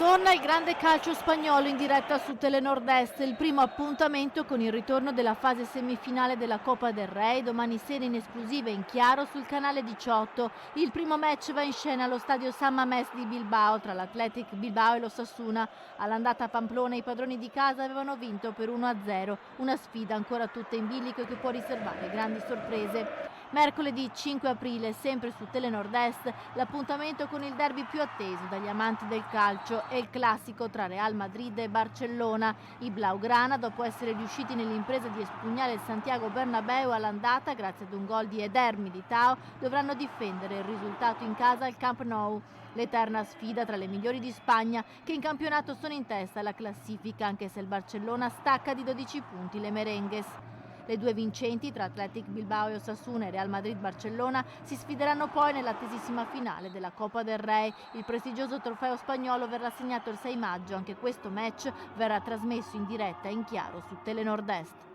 Torna il grande calcio spagnolo in diretta su Telenord Est, il primo appuntamento con il ritorno della fase semifinale della Copa del Rey, domani sera in esclusiva in chiaro sul canale 18. Il primo match va in scena allo stadio San Mamés di Bilbao tra l'Athletic Bilbao e l'Osasuna. All'andata a Pamplona i padroni di casa avevano vinto per 1-0, una sfida ancora tutta in bilico che può riservare grandi sorprese. Mercoledì 5 aprile, sempre su Telenord Est, l'appuntamento con il derby più atteso dagli amanti del calcio è il classico tra Real Madrid e Barcellona. I Blaugrana, dopo essere riusciti nell'impresa di espugnare il Santiago Bernabéu all'andata grazie ad un gol di Eder Militao, dovranno difendere il risultato in casa al Camp Nou. L'eterna sfida tra le migliori di Spagna, che in campionato sono in testa alla classifica, anche se il Barcellona stacca di 12 punti le merengues. Le due vincenti tra Athletic Bilbao e Osasuna e Real Madrid-Barcellona si sfideranno poi nell'attesissima finale della Copa del Rey. Il prestigioso trofeo spagnolo verrà assegnato il 6 maggio, anche questo match verrà trasmesso in diretta in chiaro su Telenord Est.